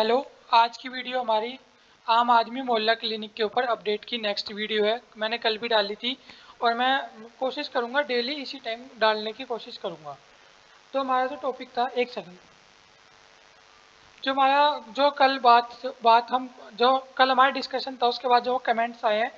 Hello. आज की video हमारी आम आदमी मोहल्ला क्लिनिक के ऊपर अपडेट की नेक्स्ट वीडियो है। मैंने कल भी डाली थी और मैं कोशिश करूंगा डेली इसी टाइम डालने की कोशिश करूंगा। तो हमारा जो टॉपिक था, एक सेकंड, जो हमारा जो कल बात बात हम जो कल हमारा डिस्कशन था उसके बाद जो कमेंट्स आए हैं,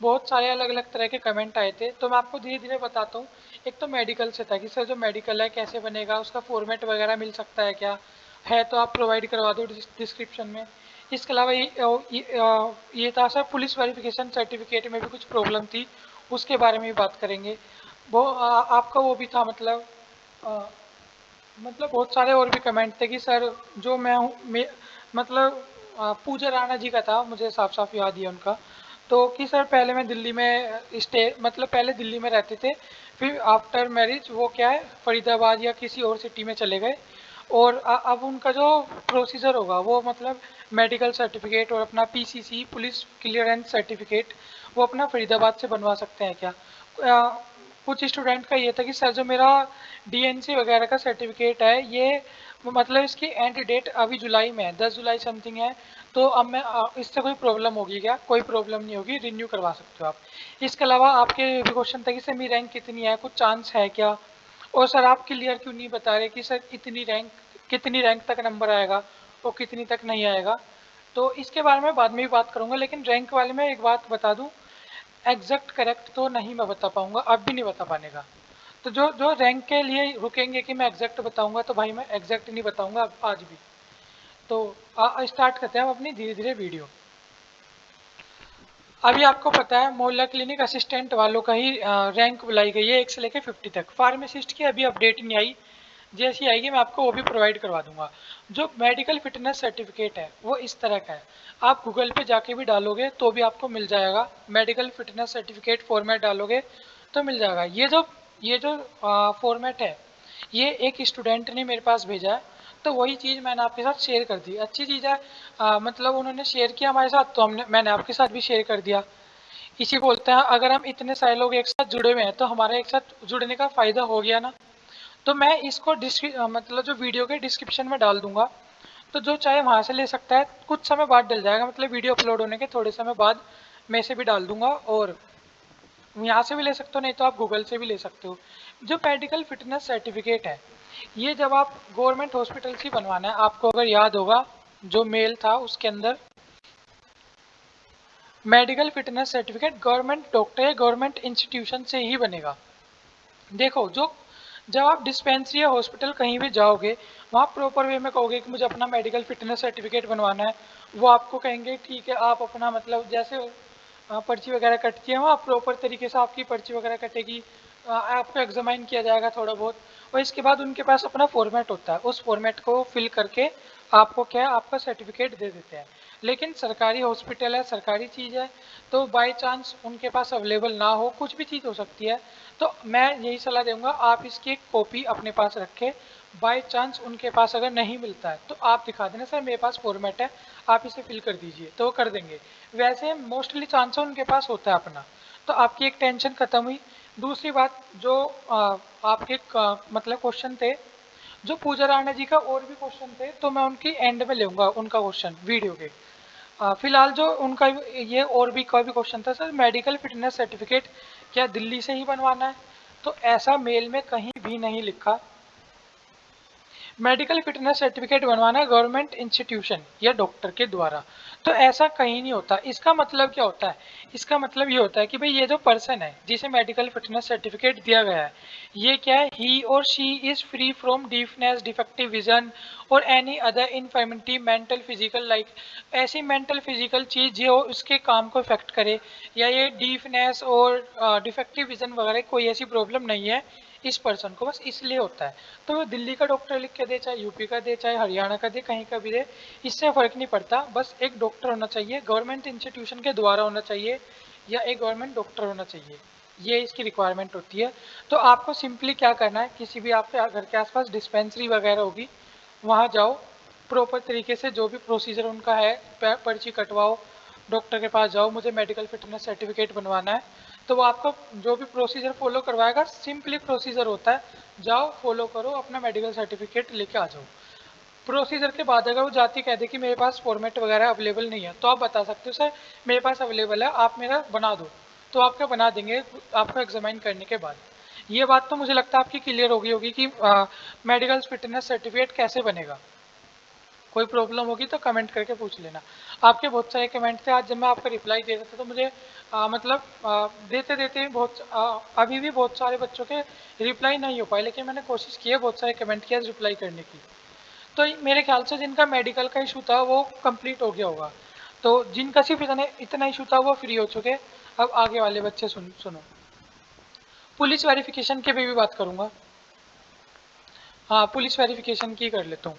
बहुत सारे अलग अलग तरह के कमेंट आए थे। तो मैं आपको धीरे धीरे बताता हूँ। एक तो मेडिकल से था कि सर जो मेडिकल है कैसे बनेगा, उसका फॉर्मेट वगैरह मिल सकता है क्या, है तो आप प्रोवाइड करवा दो डिस्क्रिप्शन में। इसके अलावा ये था सर पुलिस वेरिफिकेशन सर्टिफिकेट में भी कुछ प्रॉब्लम थी, उसके बारे में भी बात करेंगे। वो आपका वो भी था, बहुत सारे और भी कमेंट थे कि सर जो मैं हूँ मतलब पूजा राणा जी का था, मुझे साफ साफ याद ही है उनका। तो कि सर पहले मैं दिल्ली में पहले दिल्ली में रहते थे, फिर आफ्टर मैरिज वो क्या है फरीदाबाद या किसी और सिटी में चले गए। और अब उनका जो प्रोसीजर होगा वो मेडिकल सर्टिफिकेट और अपना पीसीसी पुलिस क्लियरेंस सर्टिफिकेट वो अपना फरीदाबाद से बनवा सकते हैं क्या। कुछ स्टूडेंट का ये था कि सर जो मेरा डीएनसी वगैरह का सर्टिफिकेट है ये इसकी एंड डेट अभी जुलाई में है, 10 जुलाई समथिंग है। तो अब मैं इससे कोई प्रॉब्लम होगी क्या? कोई प्रॉब्लम नहीं होगी, रिन्यू करवा सकते हो आप। इसके अलावा आपके भी क्वेश्चन था कि सर मेरी रैंक कितनी है, कुछ चांस है क्या। और सर आप क्लियर क्यों नहीं बता रहे कि सर कितनी रैंक तक नंबर आएगा और कितनी तक नहीं आएगा। तो इसके बारे में बाद में भी बात करूंगा, लेकिन रैंक वाले में एक बात बता दूं, एग्जैक्ट करेक्ट तो नहीं मैं बता पाऊंगा, अब भी नहीं बता पाने का। तो जो जो रैंक के लिए रुकेंगे कि मैं एग्जैक्ट बताऊंगा, तो भाई मैं एग्जैक्ट नहीं बताऊंगा आज भी। तो स्टार्ट करते हैं हम अपनी धीरे धीरे वीडियो। अभी आपको पता है मोहल्ला क्लिनिक असिस्टेंट वालों का ही रैंक बुलाई गई है 1 से लेकर 50 तक। फार्मासिस्ट की अभी अपडेट नहीं आई, जैसी आएगी मैं आपको वो भी प्रोवाइड करवा दूंगा। जो मेडिकल फिटनेस सर्टिफिकेट है वो इस तरह का है, आप गूगल पे जाके भी डालोगे तो भी आपको मिल जाएगा। मेडिकल फिटनेस सर्टिफिकेट फॉर्मेट डालोगे तो मिल जाएगा। ये जो फॉर्मेट है ये एक स्टूडेंट ने मेरे पास भेजा है, तो वही चीज़ मैंने आपके साथ शेयर कर दी। अच्छी चीज़ है, उन्होंने शेयर किया हमारे साथ तो मैंने आपके साथ भी शेयर कर दिया। इसी बोलते हैं अगर हम इतने सारे लोग एक साथ जुड़े हुए हैं तो हमारा एक साथ जुड़ने का फायदा हो गया ना। तो मैं इसको जो वीडियो के डिस्क्रिप्शन में डाल दूंगा, तो जो चाहे वहां से ले सकता है। कुछ समय बाद डल जाएगा, वीडियो अपलोड होने के थोड़े समय बाद मैं इसे भी डाल दूंगा। और यहाँ से भी ले सकते हो, नहीं तो आप गूगल से भी ले सकते हो। जो मेडिकल फिटनेस सर्टिफिकेट है ये जब आप गवर्नमेंट हॉस्पिटल से बनवाना है, आपको अगर याद होगा जो मेल था उसके अंदर medical fitness certificate government doctor या गवर्नमेंट इंस्टीट्यूशन से ही बनेगा। देखो जो जब आप डिस्पेंसरी या हॉस्पिटल कहीं भी जाओगे वहाँ प्रॉपर वे में कहोगे कि मुझे अपना मेडिकल फिटनेस सर्टिफिकेट बनवाना है, वो आपको कहेंगे ठीक है आप अपना जैसे पर्ची वगैरह कटती है वहाँ प्रॉपर तरीके से आपकी पर्ची वगैरह कटेगी, आपको एग्जामाइन किया जाएगा थोड़ा बहुत। और इसके बाद उनके पास अपना फॉर्मेट होता है, उस फॉर्मेट को फिल करके आपको क्या है आपका सर्टिफिकेट दे देते हैं। लेकिन सरकारी हॉस्पिटल है, सरकारी चीज़ है, तो बाई चांस उनके पास अवेलेबल ना हो, कुछ भी चीज़ हो सकती है। तो मैं यही सलाह दूंगा आप इसकी एक कॉपी अपने पास रखें। बाई चांस उनके पास अगर नहीं मिलता है तो आप दिखा देना सर मेरे पास फॉर्मेट है, आप इसे फिल कर दीजिए, तो वो कर देंगे। वैसे मोस्टली चांस उनके पास होता है अपना। तो आपकी एक टेंशन खत्म हुई। दूसरी बात जो आपके क्वेश्चन थे, जो पूजा राणा जी का और भी क्वेश्चन थे तो मैं उनकी एंड में लूंगा उनका क्वेश्चन वीडियो के। फिलहाल जो उनका ये और भी कोई भी क्वेश्चन था सर मेडिकल फिटनेस सर्टिफिकेट क्या दिल्ली से ही बनवाना है, तो ऐसा मेल में कहीं भी नहीं लिखा। मेडिकल फिटनेस सर्टिफिकेट बनवाना है गवर्नमेंट इंस्टीट्यूशन या डॉक्टर के द्वारा, तो ऐसा कहीं नहीं होता। इसका मतलब क्या होता है, इसका मतलब ये होता है कि भाई ये जो पर्सन है जिसे मेडिकल फिटनेस सर्टिफिकेट दिया गया है ये क्या है, ही और she is free from deafness defective vision और any other infirmity mental physical, like ऐसी मेंटल फिजिकल चीज जो उसके काम को इफेक्ट करे, या ये डीफनेस और डिफेक्टिव विजन वगैरह कोई ऐसी प्रॉब्लम नहीं है इस पर्सन को, बस इसलिए होता है। तो वो दिल्ली का डॉक्टर लिख के दे, चाहे यूपी का दे, चाहे हरियाणा का दे, कहीं का भी दे, इससे फर्क नहीं पड़ता। बस एक डॉक्टर होना चाहिए, गवर्नमेंट इंस्टीट्यूशन के द्वारा होना चाहिए, या एक गवर्नमेंट डॉक्टर होना चाहिए, ये इसकी रिक्वायरमेंट होती है। तो आपको सिंपली क्या करना है, किसी भी आपके घर के आसपास डिस्पेंसरी वगैरह होगी वहाँ जाओ, प्रॉपर तरीके से जो भी प्रोसीजर उनका है पर्ची कटवाओ, डॉक्टर के पास जाओ मुझे मेडिकल फिटनेस सर्टिफिकेट बनवाना है, तो वो आपको जो भी प्रोसीजर फॉलो करवाएगा, सिंपली प्रोसीजर होता है, जाओ फॉलो करो अपना मेडिकल सर्टिफिकेट लेके आ जाओ। प्रोसीजर के बाद अगर वो जाती कह दे कि मेरे पास फॉर्मेट वगैरह अवेलेबल नहीं है, तो आप बता सकते हो सर मेरे पास अवेलेबल है, आप मेरा बना दो, तो आपका बना देंगे आपको एग्जामाइन करने के बाद। ये बात तो मुझे लगता है आपकी क्लियर हो गई होगी कि मेडिकल फिटनेस सर्टिफिकेट कैसे बनेगा। कोई प्रॉब्लम होगी तो कमेंट करके पूछ लेना। आपके बहुत सारे कमेंट थे, आज जब मैं आपका रिप्लाई दे रहा था तो मुझे मतलब देते देते बहुत अभी भी बहुत सारे बच्चों के रिप्लाई नहीं हो पाए, लेकिन मैंने कोशिश की है बहुत सारे कमेंट किया रिप्लाई करने की। तो मेरे ख्याल से जिनका मेडिकल का इशू था वो कंप्लीट हो गया होगा, तो जिनका सिर्फ इतना इतना इशू था वो फ्री हो चुके। अब आगे वाले बच्चे सुनो। पुलिस वेरिफिकेशन के भी बात करूंगा। हाँ, पुलिस वेरिफिकेशन की कर लेता हूँ।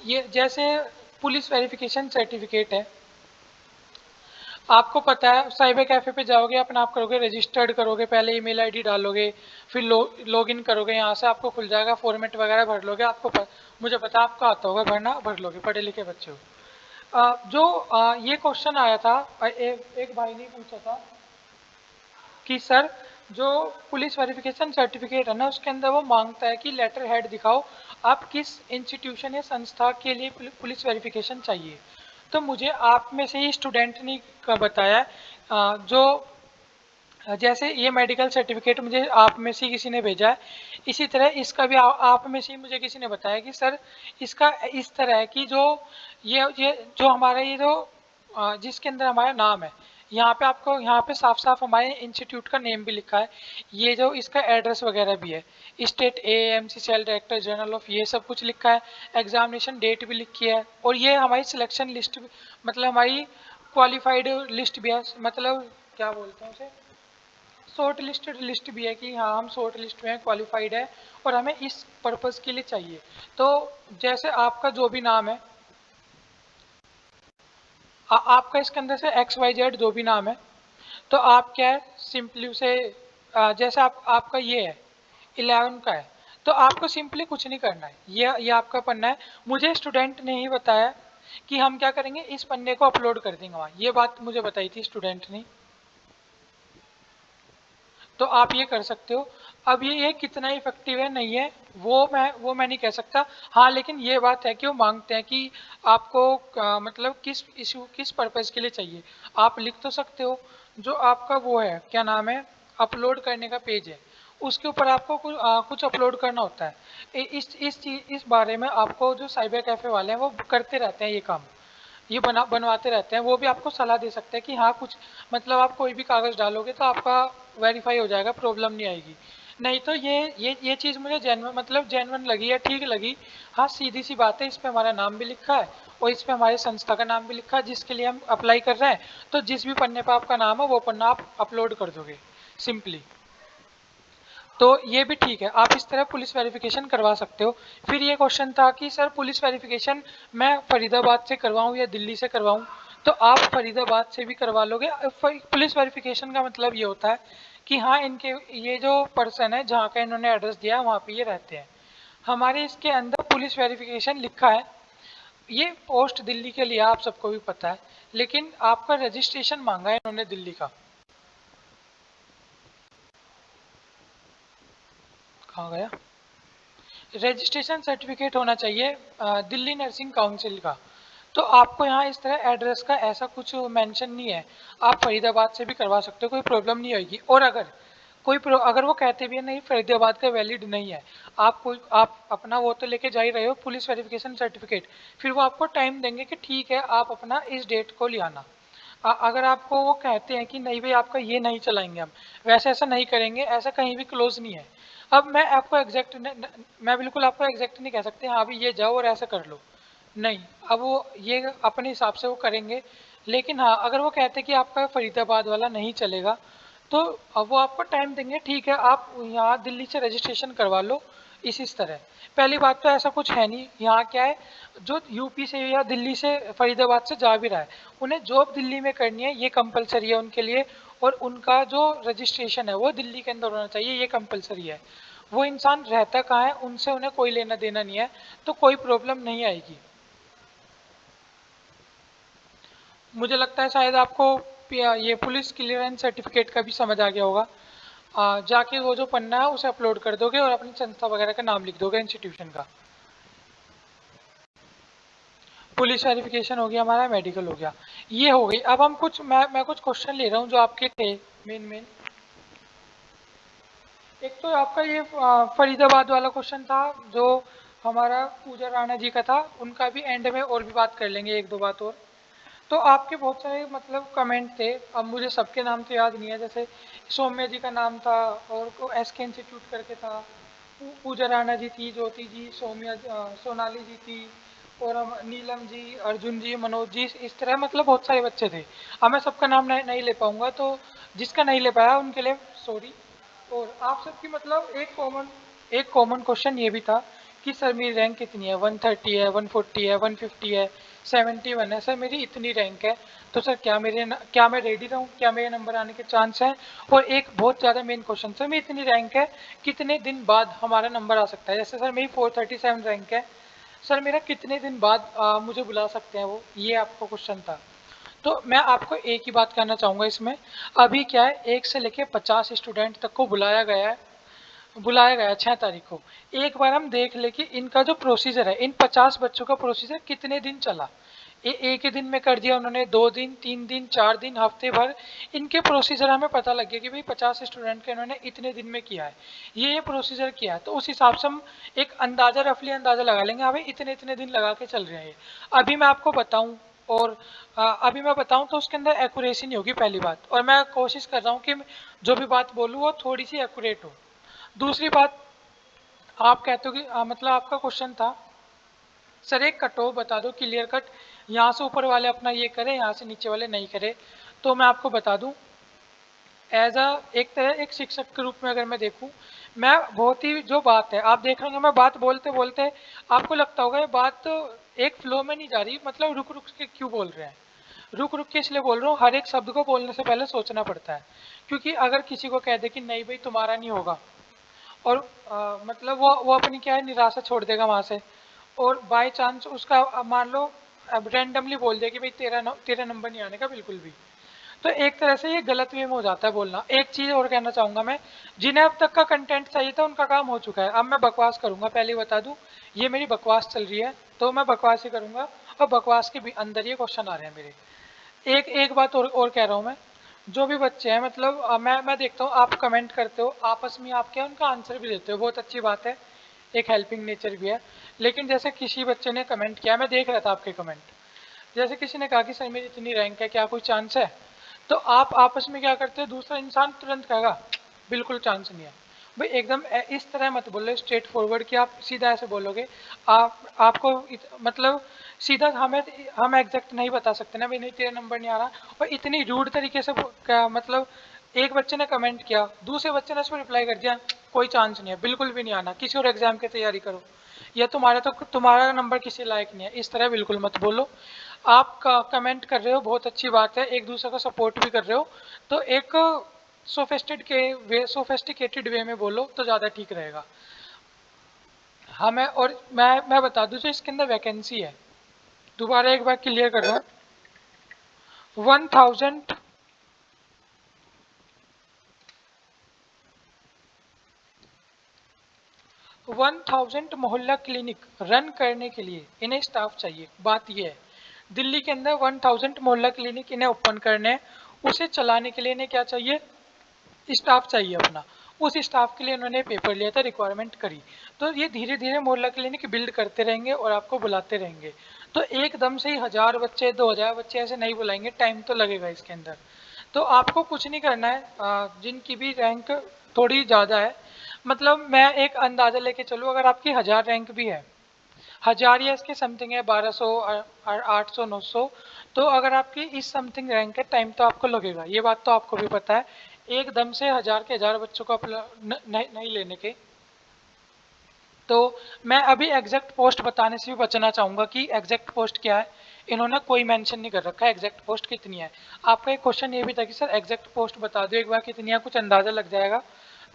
ये जैसे पुलिस वेरिफिकेशन सर्टिफिकेट है, आपको पता है साइबर कैफे पे जाओगे, अपना आप करोगे रजिस्टर्ड करोगे, पहले ईमेल आईडी डालोगे, फिर लॉगिन करोगे, यहाँ से आपको खुल जाएगा, फॉर्मेट वगैरह भर लोगे, मुझे पता आपको आता होगा भरना, भर लोगे, पढ़े लिखे बच्चे हो। ये क्वेश्चन आया था, एक भाई ने पूछा था कि सर जो पुलिस वेरिफिकेशन सर्टिफिकेट है ना, उसके अंदर वो मांगता है कि लेटर हेड दिखाओ, आप किस इंस्टीट्यूशन या संस्था के लिए पुलिस वेरिफिकेशन चाहिए। तो मुझे आप में से ही स्टूडेंट ने का बताया, जो जैसे ये मेडिकल सर्टिफिकेट मुझे आप में से किसी ने भेजा है, इसी तरह इसका भी आप में से ही मुझे किसी ने बताया कि सर इसका इस तरह है कि जो ये जो हमारा ये जो जिसके अंदर हमारा नाम है, यहाँ पे आपको यहाँ पे साफ साफ हमारे इंस्टीट्यूट का नेम भी लिखा है, ये जो इसका एड्रेस वगैरह भी है, state AMC cell director general of, ये सब कुछ लिखा है, एग्जामिनेशन डेट भी लिखी है, और ये हमारी सिलेक्शन लिस्ट मतलब हमारी क्वालिफाइड लिस्ट भी है, मतलब क्या बोलते हैं उसे, शॉर्ट लिस्टेड लिस्ट भी है कि हाँ हम शॉर्ट लिस्ट में क्वालिफाइड है और हमें इस पर्पस के लिए चाहिए। तो जैसे आपका जो भी नाम है, आपका इसके अंदर से XYZ जो भी नाम है, तो आप क्या है सिंपली उसे जैसे आपका ये है 11 का है, तो आपको सिंपली कुछ नहीं करना है, ये आपका पन्ना है। मुझे स्टूडेंट ने ही बताया कि हम क्या करेंगे, इस पन्ने को अपलोड कर देंगे वहाँ, ये बात मुझे बताई थी स्टूडेंट ने, तो आप ये कर सकते हो। अब ये कितना इफेक्टिव है नहीं है वो मैं नहीं कह सकता। हाँ, लेकिन ये बात है कि वो मांगते हैं कि आपको मतलब किस इशू किस पर्पज़ के लिए चाहिए, आप लिख तो सकते हो। जो आपका वो है क्या नाम है, अपलोड करने का पेज है, उसके ऊपर आपको कुछ अपलोड करना होता है। इस बारे में आपको जो साइबर कैफे वाले हैं वो करते रहते हैं ये काम, ये बनवाते रहते हैं, वो भी आपको सलाह दे सकते हैं कि हाँ कुछ मतलब आप कोई भी कागज़ डालोगे तो आपका वेरीफाई हो जाएगा, प्रॉब्लम नहीं आएगी। नहीं तो ये चीज़ मुझे जेन्युइन मतलब जेन्युइन लगी है, ठीक लगी। हाँ, सीधी सी बात है, इस पे हमारा नाम भी लिखा है और इस पे हमारे संस्था का नाम भी लिखा है जिसके लिए हम अप्लाई कर रहे हैं, तो जिस भी पन्ने पर आपका नाम है वो पन्ना आप अपलोड कर दोगे सिंपली। तो ये भी ठीक है, आप इस तरह पुलिस वेरिफिकेशन करवा सकते हो। फिर ये क्वेश्चन था कि सर पुलिस वेरिफिकेशन मैं फरीदाबाद से करवाऊँ या दिल्ली से करवाऊँ, तो आप फरीदाबाद से भी करवा लोगे। पुलिस वेरिफिकेशन का मतलब ये होता है कि हाँ इनके ये जो पर्सन है जहाँ का इन्होंने एड्रेस दिया है वहाँ पे ये रहते हैं। हमारे इसके अंदर पुलिस वेरिफिकेशन लिखा है, ये पोस्ट दिल्ली के लिए आप सबको भी पता है, लेकिन आपका रजिस्ट्रेशन मांगा है इन्होंने दिल्ली का। कहाँ गया, रजिस्ट्रेशन सर्टिफिकेट होना चाहिए दिल्ली नर्सिंग काउंसिल का। तो आपको यहाँ इस तरह एड्रेस का ऐसा कुछ मेंशन नहीं है, आप फरीदाबाद से भी करवा सकते हो, कोई प्रॉब्लम नहीं आएगी। और अगर वो कहते भी है नहीं फरीदाबाद का वैलिड नहीं है, आप अपना वो तो लेके जा ही रहे हो पुलिस वेरिफिकेशन सर्टिफिकेट, फिर वो आपको टाइम देंगे कि ठीक है आप अपना इस डेट को ले आना। अगर आपको वो कहते हैं कि नहीं भाई आपका ये नहीं चलाएंगे हम, वैसे ऐसा नहीं करेंगे, ऐसा कहीं भी क्लोज नहीं है। अब मैं आपको एग्जैक्ट मैं बिल्कुल आपको एग्जैक्ट नहीं कह सकते हाँ अभी ये जाओ और ऐसा कर लो, नहीं। अब वो ये अपने हिसाब से वो करेंगे, लेकिन हाँ अगर वो कहते हैं कि आपका फरीदाबाद वाला नहीं चलेगा, तो अब वो आपको टाइम देंगे, ठीक है आप यहाँ दिल्ली से रजिस्ट्रेशन करवा लो। इस तरह पहली बात तो ऐसा कुछ है नहीं, यहाँ क्या है जो यूपी से या दिल्ली से फरीदाबाद से जा भी रहा है, उन्हें जॉब दिल्ली में करनी है ये कंपलसरी है उनके लिए, और उनका जो रजिस्ट्रेशन है वो दिल्ली के अंदर होना चाहिए, ये कंपलसरी है। वो इंसान रहता कहाँ है उनसे उन्हें कोई लेना देना नहीं है, तो कोई प्रॉब्लम नहीं आएगी। मुझे लगता है शायद आपको ये पुलिस क्लियरेंस सर्टिफिकेट का भी समझ आ गया होगा। जाके वो जो पन्ना है उसे अपलोड कर दोगे और अपनी संस्था वगैरह का नाम लिख दोगे इंस्टीट्यूशन का। पुलिस वेरिफिकेशन हो गया, हमारा मेडिकल हो गया, ये हो गई। अब हम कुछ मैं कुछ क्वेश्चन ले रहा हूँ जो आपके थे मेन। एक तो आपका ये फरीदाबाद वाला क्वेश्चन था जो हमारा पूजा राणा जी का था, उनका भी एंड में और भी बात कर लेंगे, एक दो बात और। तो आपके बहुत सारे मतलब कमेंट थे, अब मुझे सबके नाम तो याद नहीं है, जैसे सौम्य जी का नाम था और एस के इंस्टीट्यूट करके था, पूजा राणा जी थी, ज्योति जी, सोनाली जी थी, और हम नीलम जी, अर्जुन जी, मनोज जी, इस तरह मतलब बहुत सारे बच्चे थे। अब मैं सबका नाम नहीं ले पाऊंगा, तो जिसका नहीं ले पाया उनके लिए सॉरी। और आप सबकी मतलब एक कॉमन क्वेश्चन ये भी था कि सर मेरी रैंक कितनी है, 130 है, 140 है, 150 है, 71 है, सर मेरी इतनी रैंक है, तो सर क्या मैं रेडी रहूँ, क्या मेरे नंबर आने के चांस हैं। और एक बहुत ज़्यादा मेन क्वेश्चन, सर मेरी इतनी रैंक है, कितने दिन बाद हमारा नंबर आ सकता है, जैसे सर मेरी 437 रैंक है, सर मेरा कितने दिन बाद मुझे बुला सकते हैं वो, ये आपका क्वेश्चन था। तो मैं आपको एक ही बात कहना चाहूँगा इसमें, अभी क्या है, 1 से लेके 50 स्टूडेंट तक को बुलाया गया 6 तारीख को। एक बार हम देख ले कि इनका जो प्रोसीजर है, इन 50 बच्चों का प्रोसीजर कितने दिन चला। एक ही दिन में कर दिया उन्होंने, 2 दिन, 3 दिन, 4 दिन, हफ्ते भर, इनके प्रोसीजर हमें पता लग गया कि भाई 50 स्टूडेंट के इन्होंने इतने दिन में किया है, ये प्रोसीजर किया है, तो उस हिसाब से हम एक अंदाजा, रफली अंदाजा लगा लेंगे, हाँ भाई इतने इतने दिन लगा के चल रहे हैं ये। अभी मैं आपको बताऊं और अभी मैं बताऊं तो उसके अंदर एक्यूरेसी नहीं होगी, पहली बात, और मैं कोशिश कर रहा हूँ कि जो भी बात बोलूँ वो थोड़ी सी एक्यूरेट हो। दूसरी बात, आप कहते हो कि मतलब आपका क्वेश्चन था सर एक कट ऑफ बता दो क्लियर कट, यहाँ से ऊपर वाले अपना ये करें, यहाँ से नीचे वाले नहीं करें। तो मैं आपको बता दूं, एज अ एक तरह एक शिक्षक के रूप में अगर मैं देखूं, मैं बहुत ही जो बात है आप देख रहे होंगे, मैं बात बोलते बोलते आपको लगता होगा ये बात तो एक फ्लो में नहीं जा रही, मतलब रुक रुक के क्यों बोल रहे हैं। रुक रुक के इसलिए बोल रहा हूँ, हर एक शब्द को बोलने से पहले सोचना पड़ता है, क्योंकि अगर किसी को कह दे कि नहीं भाई तुम्हारा नहीं होगा, और मतलब वो अपनी क्या है निराशा छोड़ देगा वहां से, और बाय चांस उसका मान लो अब रैंडमली बोल दिया कि भाई तेरा नंबर नहीं आने का बिल्कुल भी, तो एक तरह से ये गलत वे में हो जाता है बोलना। एक चीज और कहना चाहूंगा मैं, जिन्हें अब तक का कंटेंट चाहिए था उनका काम हो चुका है, अब मैं बकवास करूंगा, पहले ही बता दूं ये मेरी बकवास चल रही है, तो मैं बकवास ही करूंगा, और बकवास के भी अंदर ये क्वेश्चन आ रहे हैं मेरे। एक एक बात और कह रहा हूँ मैं, जो भी बच्चे हैं मतलब मैं देखता हूँ आप कमेंट करते हो आपस में, आप क्या उनका आंसर भी देते हो, बहुत अच्छी बात है, एक हेल्पिंग नेचर भी है। लेकिन जैसे किसी बच्चे ने कमेंट किया, मैं देख रहा था आपके कमेंट, जैसे किसी ने कहा कि सर मेरी इतनी रैंक है, क्या कोई चांस है, तो आप आपस में क्या करते हो, दूसरा इंसान तुरंत कहेगा बिल्कुल चांस नहीं है। भाई एकदम इस तरह मत बोलो स्ट्रेट फॉरवर्ड कि आप सीधा ऐसे बोलोगे, आपको मतलब सीधा हम एग्जैक्ट नहीं बता सकते ना भाई नहीं तेरा नंबर नहीं आ रहा, और इतनी रूड तरीके से क्या मतलब, एक बच्चे ने कमेंट किया, दूसरे बच्चे ने उस पर रिप्लाई कर दिया कोई चांस नहीं है, बिल्कुल भी नहीं आना, किसी और एग्जाम की तैयारी करो, या तुम्हारा नंबर किसी लायक नहीं है, इस तरह बिल्कुल मत बोलो। आप कमेंट कर रहे हो बहुत अच्छी बात है, एक दूसरे को सपोर्ट भी कर रहे हो, तो एक सोफेस्टिकेटेड वे में बोलो तो ज़्यादा ठीक रहेगा। हाँ मैं बता दूं जो इसके अंदर वैकेंसी है, दोबारा एक बार क्लियर कर रहा हूँ, 1000 1000 मोहल्ला क्लिनिक रन करने के लिए इन्हें स्टाफ चाहिए। बात यह है दिल्ली के अंदर 1000 मोहल्ला क्लिनिक इन्हें ओपन करने हैं, उसे चलाने के लिए इन्हें क्या चाहिए, स्टाफ चाहिए अपना। उस स्टाफ के लिए उन्होंने पेपर लिया था, रिक्वायरमेंट करी, तो ये धीरे धीरे मोहल्ला क्लिनिक बिल्ड करते रहेंगे और आपको बुलाते रहेंगे। तो एकदम से ही 1000 बच्चे 2000 बच्चे ऐसे नहीं बुलाएंगे, टाइम तो लगेगा इसके अंदर। तो आपको कुछ नहीं करना है, जिनकी भी रैंक थोड़ी ज़्यादा है, मतलब मैं एक अंदाज़ा लेके चलूँ, अगर आपकी 1000 रैंक भी है, 1000 या इसके समथिंग है, 1200 800 900, तो अगर आपकी इस समथिंग रैंक है, टाइम तो आपको लगेगा, ये बात तो आपको भी पता है, एकदम से 1000 के 1000 बच्चों को नहीं लेने के। तो मैं अभी एग्जैक्ट पोस्ट बताने से भी बचना चाहूंगा कि एग्जैक्ट पोस्ट क्या है, इन्होंने कोई मेंशन नहीं कर रखा है एग्जैक्ट पोस्ट कितनी है। आपका एक क्वेश्चन ये भी था कि सर एग्जैक्ट पोस्ट बता दो एक बार कितनी है, कुछ अंदाजा लग जाएगा,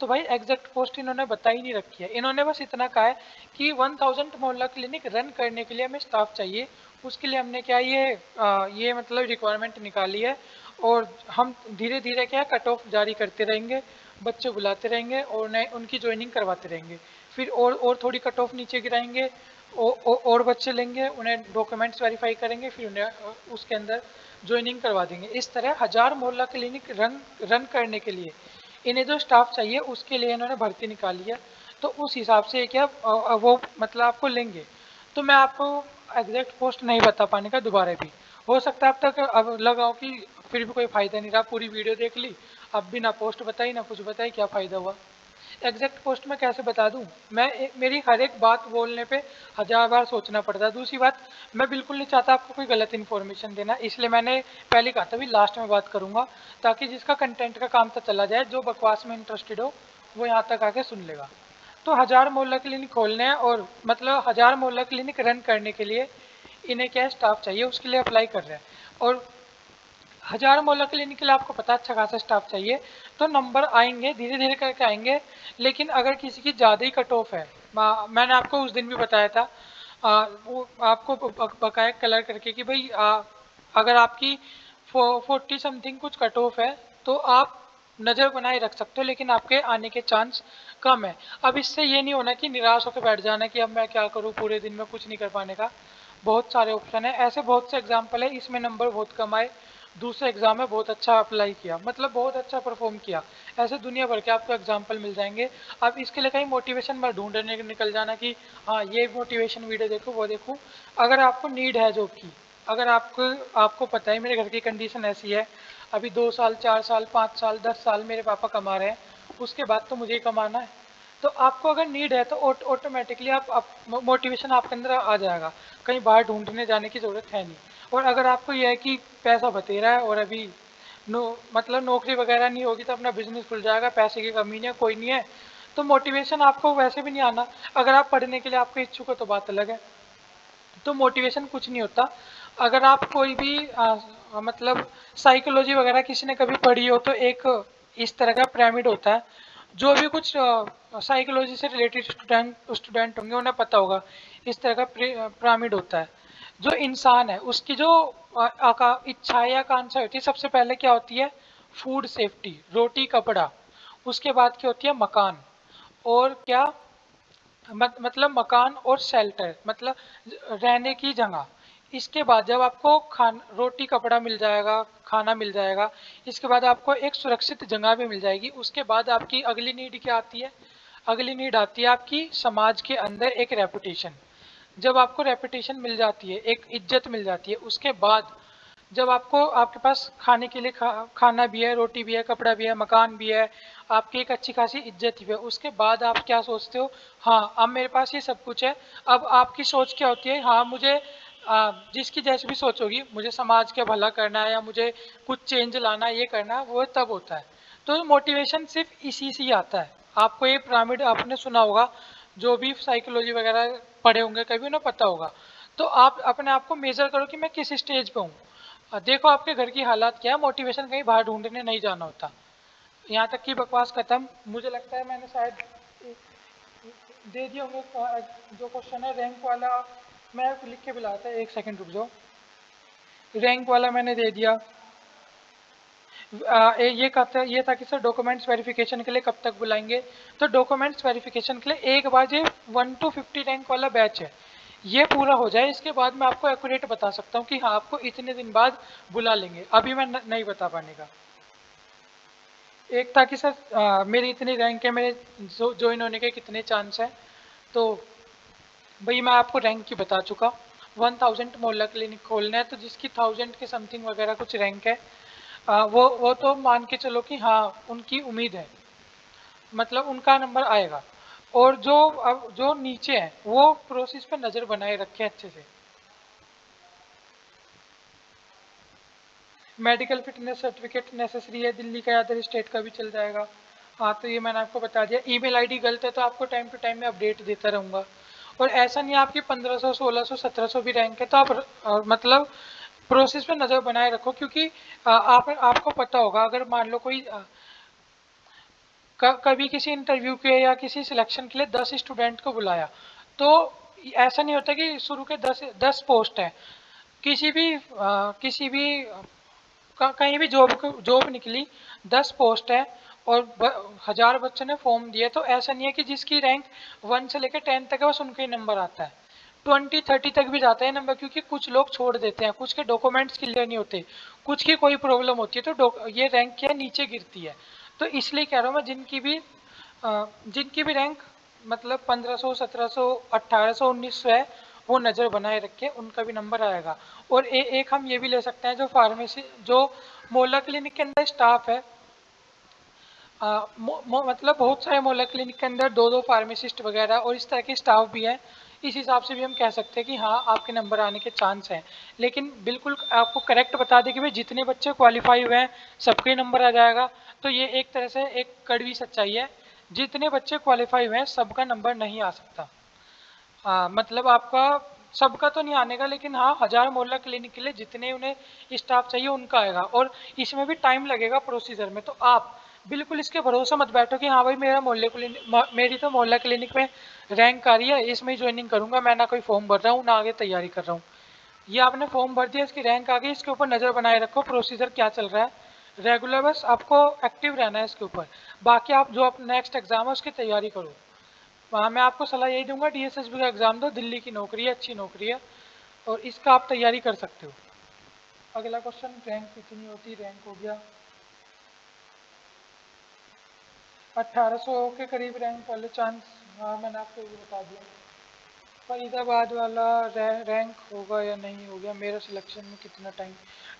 तो भाई एग्जैक्ट पोस्ट इन्होंने बताई नहीं रखी है, इन्होंने बस इतना कहा है कि 1000 मोहल्ला क्लिनिक रन करने के लिए हमें स्टाफ चाहिए, उसके लिए हमने क्या ये मतलब रिक्वायरमेंट निकाली है, और हम धीरे धीरे क्या कट ऑफ जारी करते रहेंगे, बच्चे बुलाते रहेंगे और नए उनकी ज्वाइनिंग करवाते रहेंगे, फिर और थोड़ी कट ऑफ नीचे गिराएंगे, और बच्चे लेंगे, उन्हें डॉक्यूमेंट्स वेरीफाई करेंगे, फिर उन्हें उसके अंदर ज्वाइनिंग करवा देंगे। इस तरह 1000 मोहल्ला क्लिनिक रन करने के लिए इन्हें जो स्टाफ चाहिए उसके लिए इन्होंने भर्ती निकाली है। तो उस हिसाब से क्या वो मतलब आपको लेंगे। तो मैं आपको एग्जैक्ट पोस्ट नहीं बता पाने का दोबारा भी। हो सकता है अब तक अब लगा हो कि फिर भी कोई फायदा नहीं रहा, पूरी वीडियो देख ली, अब भी ना पोस्ट बताई ना कुछ बताई, क्या फायदा हुआ। एग्जैक्ट पोस्ट में कैसे बता दूं, मेरी हर एक बात बोलने पे 1000 बार सोचना पड़ता है। दूसरी बात, मैं बिल्कुल नहीं चाहता आपको कोई गलत इन्फॉर्मेशन देना, इसलिए मैंने पहले कहा था भी लास्ट में बात करूंगा, ताकि जिसका कंटेंट का काम तो चला जाए, जो बकवास में इंटरेस्टेड हो वो यहाँ तक आके सुन लेगा। तो 1000 मोहल्ला क्लिनिक खोलने हैं, और मतलब 1000 मोहल्ला क्लिनिक रन करने के लिए इन्हें क्या स्टाफ चाहिए उसके लिए अप्लाई कर रहे हैं। और 1000 मोहल्ला क्लिनिक के लिए आपको पता अच्छा खासा स्टाफ चाहिए, तो नंबर आएंगे धीरे धीरे करके आएंगे। लेकिन अगर किसी की ज़्यादा ही कट ऑफ है, मैंने आपको उस दिन भी बताया था, वो आपको बकाया कलर करके कि भाई अगर आपकी 40 समथिंग कुछ कट ऑफ है तो आप नज़र बनाए रख सकते हो, लेकिन आपके आने के चांस कम है। अब इससे ये नहीं होना कि निराश होकर बैठ जाना कि अब मैं क्या करूँ, पूरे दिन में कुछ नहीं कर पाने का। बहुत सारे ऑप्शन है, ऐसे बहुत से एग्जाम्पल है, इसमें नंबर बहुत कम आए, दूसरे एग्जाम में बहुत अच्छा अप्लाई किया, मतलब बहुत अच्छा परफॉर्म किया। ऐसे दुनिया भर के आपको एग्जाम्पल मिल जाएंगे। आप इसके लिए कहीं मोटिवेशन मत ढूंढने निकल जाना कि हाँ ये मोटिवेशन वीडियो देखो वो देखो। अगर आपको नीड है जॉब की, अगर आपको आपको पता है मेरे घर की कंडीशन ऐसी है, अभी 2 साल 4 साल 5 साल 10 साल मेरे पापा कमा रहे हैं, उसके बाद तो मुझे ही कमाना है। तो आपको अगर नीड है तो ऑटोमेटिकली आप मोटिवेशन आपके अंदर आ जाएगा, कहीं बाहर ढूंढने जाने की ज़रूरत है नहीं। और अगर आपको यह है कि पैसा बतेरा है और अभी मतलब नौकरी वगैरह नहीं होगी तो अपना बिजनेस खुल जाएगा, पैसे की कमी नहीं है, कोई नहीं है, तो मोटिवेशन आपको वैसे भी नहीं आना। अगर आप पढ़ने के लिए आपके इच्छुक हो तो बात अलग है। तो मोटिवेशन कुछ नहीं होता। अगर आप कोई भी मतलब साइकोलॉजी वगैरह किसी ने कभी पढ़ी हो तो एक इस तरह का पिरामिड होता है। जो भी कुछ साइकोलॉजी से रिलेटेड स्टूडेंट होंगे उन्हें पता होगा, इस तरह का पिरामिड होता है। जो इंसान है उसकी जो इच्छा या आकांक्षा होती है, सबसे पहले क्या होती है, फूड सेफ्टी, रोटी कपड़ा। उसके बाद क्या होती है, मकान। और क्या मतलब मकान और शेल्टर, मतलब रहने की जगह। इसके बाद जब आपको रोटी कपड़ा मिल जाएगा, खाना मिल जाएगा, इसके बाद आपको एक सुरक्षित जगह भी मिल जाएगी, उसके बाद आपकी अगली नीड क्या आती है, अगली नीड आती है आपकी समाज के अंदर एक रेपुटेशन। जब आपको रेपुटेशन मिल जाती है, एक इज्जत मिल जाती है, उसके बाद जब आपको आपके पास खाने के लिए खाना भी है, रोटी भी है, कपड़ा भी है, मकान भी है, आपकी एक अच्छी खासी इज्जत भी है, उसके बाद आप क्या सोचते हो, हाँ अब मेरे पास ये सब कुछ है। अब आपकी सोच क्या होती है, हाँ मुझे जिसकी जैसी भी सोच होगी, मुझे समाज का भला करना है या मुझे कुछ चेंज लाना है, ये करना है, वो तब होता है। तो मोटिवेशन सिर्फ इसी से ही आता है। आपको ये पिरामिड आपने सुना होगा, जो भी साइकोलॉजी वगैरह पढ़े होंगे कभी उन्हें पता होगा। तो आप अपने आप को मेजर करो कि मैं किस स्टेज पे हूँ। देखो आपके घर की हालात क्या है, मोटिवेशन कहीं बाहर ढूंढने नहीं जाना होता। यहाँ तक की बकवास खत्म। मुझे लगता है मैंने शायद दे दिए होंगे जो क्वेश्चन है रैंक वाला, मैं लिख के बुलाया था, एक सेकंड रुक जाओ। रैंक वाला मैंने दे दिया। ये कब तक, ये था कि सर डॉक्यूमेंट्स वेरिफिकेशन के लिए कब तक बुलाएंगे। तो डॉक्यूमेंट्स वेरिफिकेशन के लिए एक बार ये 1 to 50 रैंक वाला बैच है, ये पूरा हो जाए, इसके बाद मैं आपको एक्यूरेट बता सकता हूँ कि हाँ आपको इतने दिन बाद बुला लेंगे। अभी मैं नहीं बता पाने का। एक था कि सर मेरी इतनी रैंक है, मेरे ज्वाइन होने के कितने चांस हैं। तो भाई मैं आपको रैंक की बता चुका। 1000 मोहल्ला क्लिनिक खोलना है, तो जिसकी 1000 के समथिंग वगैरह कुछ रैंक है, वो तो मान के चलो कि हाँ उनकी उम्मीद है, मतलब उनका नंबर आएगा। और जो अब जो नीचे है वो प्रोसेस पे नज़र बनाए रखे अच्छे से। मेडिकल फिटनेस सर्टिफिकेट नेसेसरी है, दिल्ली का या अदर स्टेट का भी चल जाएगा। हाँ तो ये मैंने आपको बता दिया। ईमेल आईडी गलत है तो आपको टाइम टू टाइम में अपडेट देता रहूँगा। और ऐसा नहीं है आपकी 1500 1600 1700 भी रैंक है तो आप मतलब प्रोसेस पे नज़र बनाए रखो, क्योंकि आपको पता होगा अगर मान लो कोई कभी किसी इंटरव्यू के या किसी सिलेक्शन के लिए 10 स्टूडेंट को बुलाया, तो ऐसा नहीं होता कि शुरू के 10 पोस्ट है, किसी भी कहीं भी जॉब निकली, 10 पोस्ट है और 1000 बच्चों ने फॉर्म दिए, तो ऐसा नहीं है कि जिसकी रैंक 1 से लेकर 10 तक है बस उनका ही नंबर आता है। 20-30 तक भी जाता है नंबर, क्योंकि कुछ लोग छोड़ देते हैं, कुछ के डॉक्यूमेंट्स क्लियर नहीं होते, कुछ की कोई प्रॉब्लम होती है, तो ये रैंक क्या नीचे गिरती है। तो इसलिए कह रहा हूँ मैं, जिनकी भी रैंक मतलब 1500, 1700, 1800, 1900 है, वो नज़र बनाए रखे, उनका भी नंबर आएगा। और एक हम ये भी ले सकते हैं, जो फार्मेसी, जो मोहल्ला क्लिनिक के अंदर स्टाफ है, मतलब बहुत सारे मोहल्ला क्लिनिक के अंदर दो दो फार्मासिस्ट वगैरह और इस तरह के स्टाफ भी हैं, इस हिसाब से भी हम कह सकते हैं कि हाँ आपके नंबर आने के चांस हैं। लेकिन बिल्कुल आपको करेक्ट बता दें कि भाई जितने बच्चे क्वालिफाई हुए हैं सबके नंबर आ जाएगा, तो ये एक तरह से एक कड़वी सच्चाई है। जितने बच्चे क्वालिफाई हुए हैं सबका नंबर नहीं आ सकता। हाँ मतलब आपका सबका तो नहीं आने का, लेकिन हाँ 1000 मोहल्ला क्लिनिक के लिए जितने उन्हें स्टाफ चाहिए उनका आएगा, और इसमें भी टाइम लगेगा प्रोसीजर में। तो आप बिल्कुल इसके भरोसे मत बैठो कि हाँ भाई मेरा मोहल्ले क्लिनिक, मेरी तो मोहल्ला क्लिनिक में रैंक आ रही है, इसमें ही ज्वाइनिंग करूंगा, मैं ना कोई फॉर्म भर रहा हूँ ना आगे तैयारी कर रहा हूँ। ये आपने फॉर्म भर दिया, इसकी रैंक आ गई, इसके ऊपर नज़र बनाए रखो प्रोसीजर क्या चल रहा है रेगुलर, बस आपको एक्टिव रहना है इसके ऊपर। बाकी आप जो नेक्स्ट एग्जाम है उसकी तैयारी करो। वहाँ मैं आपको सलाह यही दूंगा, डीएसएसबी का एग्जाम दो, दिल्ली की नौकरी है, अच्छी नौकरी है, और इसका आप तैयारी कर सकते हो। अगला क्वेश्चन, रैंक कितनी होती, रैंक हो गया 1800 के करीब रैंक वाले चांस। हाँ मैंने आपको ये बता दिया। फरीदाबाद वाला रैंक होगा या नहीं हो गया, मेरा सिलेक्शन में कितना टाइम,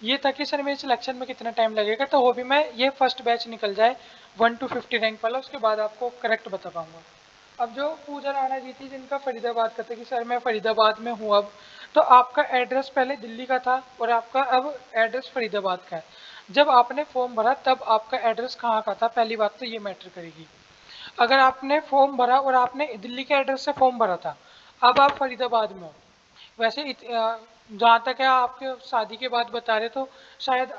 ये था कि सर मेरे सिलेक्शन में कितना टाइम लगेगा, तो वो भी मैं ये फर्स्ट बैच निकल जाए 1 to 50 रैंक वाला, उसके बाद आपको करेक्ट बता पाऊंगा। अब जो पूजा राणा जी थी जिनका फरीदाबाद का था कि सर मैं फरीदाबाद में हूँ अब, तो आपका एड्रेस पहले दिल्ली का था और आपका अब एड्रेस फरीदाबाद का है। जब आपने फॉर्म भरा तब आपका एड्रेस कहाँ का था, पहली बात तो ये मैटर करेगी। अगर आपने फॉर्म भरा और आपने दिल्ली के एड्रेस से फॉर्म भरा था, अब आप फरीदाबाद में हो, वैसे जहाँ तक है आपके शादी के बाद बता रहे, तो शायद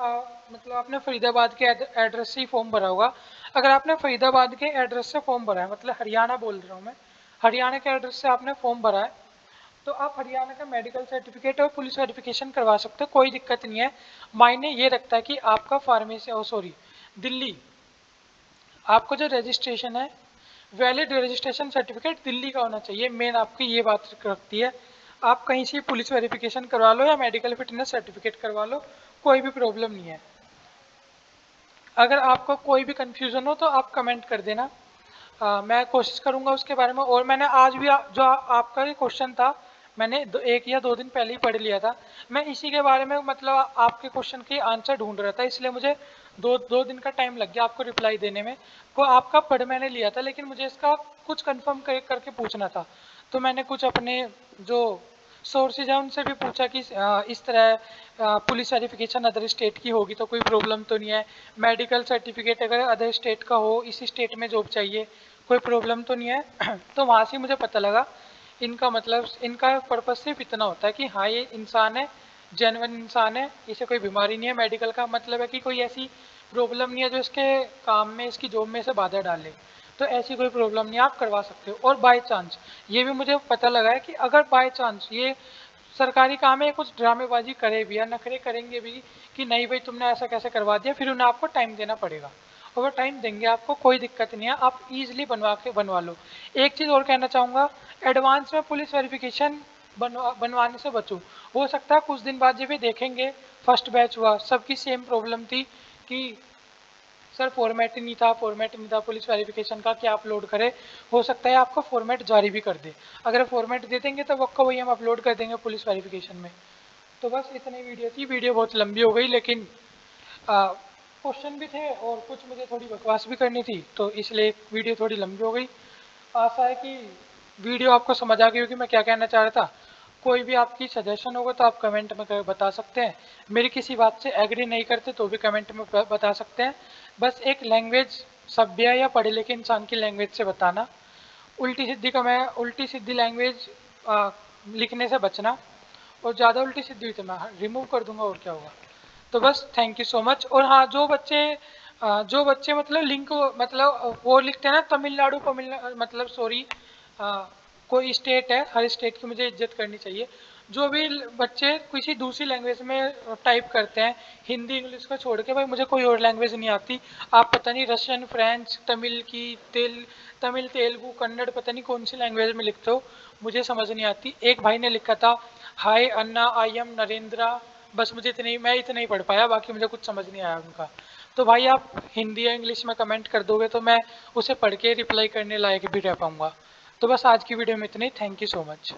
मतलब आपने फरीदाबाद के एड्रेस से ही फॉर्म भरा होगा। अगर आपने फरीदाबाद के एड्रेस से फॉर्म भरा है, मतलब हरियाणा बोल रहा हूँ मैं, हरियाणा के एड्रेस से आपने फॉर्म भरा है, तो आप हरियाणा का मेडिकल सर्टिफिकेट और पुलिस वेरिफिकेशन करवा सकते हो, कोई दिक्कत नहीं है। मायने ये रखता है कि आपका फार्मेसी, सॉरी दिल्ली, आपको जो रजिस्ट्रेशन है, वैलिड रजिस्ट्रेशन सर्टिफिकेट दिल्ली का होना चाहिए, मेन आपकी ये बात रखती है। आप कहीं से पुलिस वेरिफिकेशन करवा लो या मेडिकल फिटनेस सर्टिफिकेट करवा लो, कोई भी प्रॉब्लम नहीं है। अगर आपको कोई भी कन्फ्यूज़न हो तो आप कमेंट कर देना, मैं कोशिश करूंगा उसके बारे में। और मैंने आज भी आपका ये क्वेश्चन था, मैंने 1 या 2 दिन पहले ही पढ़ लिया था, मैं इसी के बारे में मतलब आपके क्वेश्चन के आंसर ढूंढ रहा था, इसलिए मुझे दो दिन का टाइम लग गया आपको रिप्लाई देने में। वो आपका पढ़ मैंने लिया था, लेकिन मुझे इसका कुछ कंफर्म करके पूछना था, तो मैंने कुछ अपने जो सोर्सेज है उनसे भी पूछा कि इस तरह पुलिस वेरिफिकेशन अदर स्टेट की होगी तो कोई प्रॉब्लम तो नहीं है, मेडिकल सर्टिफिकेट अगर अदर स्टेट का हो, इसी स्टेट में जॉब चाहिए, कोई प्रॉब्लम तो नहीं है। तो वहाँ से मुझे पता लगा इनका मतलब, इनका पर्पस सिर्फ इतना होता है कि हाँ ये इंसान है, जेन्युइन इंसान है, इसे कोई बीमारी नहीं है, मेडिकल का मतलब है कि कोई ऐसी प्रॉब्लम नहीं है जो इसके काम में, इसकी जॉब में से बाधा डाले, तो ऐसी कोई प्रॉब्लम नहीं, आप करवा सकते हो। और बाय चांस ये भी मुझे पता लगा है कि अगर बाय चांस ये सरकारी काम है, कुछ ड्रामेबाजी करे भी या नखरे करेंगे भी कि नहीं भाई तुमने ऐसा कैसे करवा दिया, फिर उन्हें आपको टाइम देना पड़ेगा, ओवर टाइम देंगे आपको, कोई दिक्कत नहीं है, आप इजीली बनवा लो। एक चीज़ और कहना चाहूँगा, एडवांस में पुलिस वेरिफिकेशन बनवाने से बचो। हो सकता है कुछ दिन बाद जब ये देखेंगे फर्स्ट बैच हुआ सबकी सेम प्रॉब्लम थी कि सर फॉर्मेट ही नहीं था, फॉर्मेट नहीं था पुलिस वेरिफिकेशन का, क्या अपलोड करें, हो सकता है आपको फॉर्मेट जारी भी कर दे। अगर फॉर्मेट दे देंगे तो वक्का वही हम अपलोड कर देंगे पुलिस वेरिफिकेशन में। तो बस इतनी वीडियो थी, वीडियो बहुत लंबी हो गई, लेकिन क्वेश्चन भी थे और कुछ मुझे थोड़ी बकवास भी करनी थी, तो इसलिए वीडियो थोड़ी लंबी हो गई। आशा है कि वीडियो आपको समझ आ गई होगी मैं क्या कहना चाह रहा था। कोई भी आपकी सजेशन होगा तो आप कमेंट में बता सकते हैं, मेरी किसी बात से एग्री नहीं करते तो भी कमेंट में बता सकते हैं। बस एक लैंग्वेज सभ्य या पढ़े लिखे इंसान की लैंग्वेज से बताना, उल्टी सीधी का मैं उल्टी सीधी लैंग्वेज लिखने से बचना, और ज़्यादा उल्टी सीधी हुई तो मैं रिमूव कर दूंगा, और क्या होगा। तो बस थैंक यू सो मच। और हाँ जो बच्चे मतलब लिंक मतलब वो लिखते हैं ना तमिलनाडु मतलब सॉरी, कोई स्टेट है, हर स्टेट की मुझे इज्जत करनी चाहिए, जो भी बच्चे किसी दूसरी लैंग्वेज में टाइप करते हैं, हिंदी इंग्लिश को छोड़ के, भाई मुझे कोई और लैंग्वेज नहीं आती। आप पता नहीं रशियन, फ्रेंच, तमिल की तमिल, तेलुगु, कन्नड़, पता नहीं कौन सी लैंग्वेज में लिखते हो, मुझे समझ नहीं आती। एक भाई ने लिखा था, हाय अन्ना, आई एम नरेंद्रा, बस मुझे इतने, मैं इतना ही पढ़ पाया, बाकी मुझे कुछ समझ नहीं आया उनका। तो भाई आप हिंदी या इंग्लिश में कमेंट कर दोगे तो मैं उसे पढ़ के रिप्लाई करने लायक भी रह पाऊंगा। तो बस आज की वीडियो में इतना ही। Thank you so much.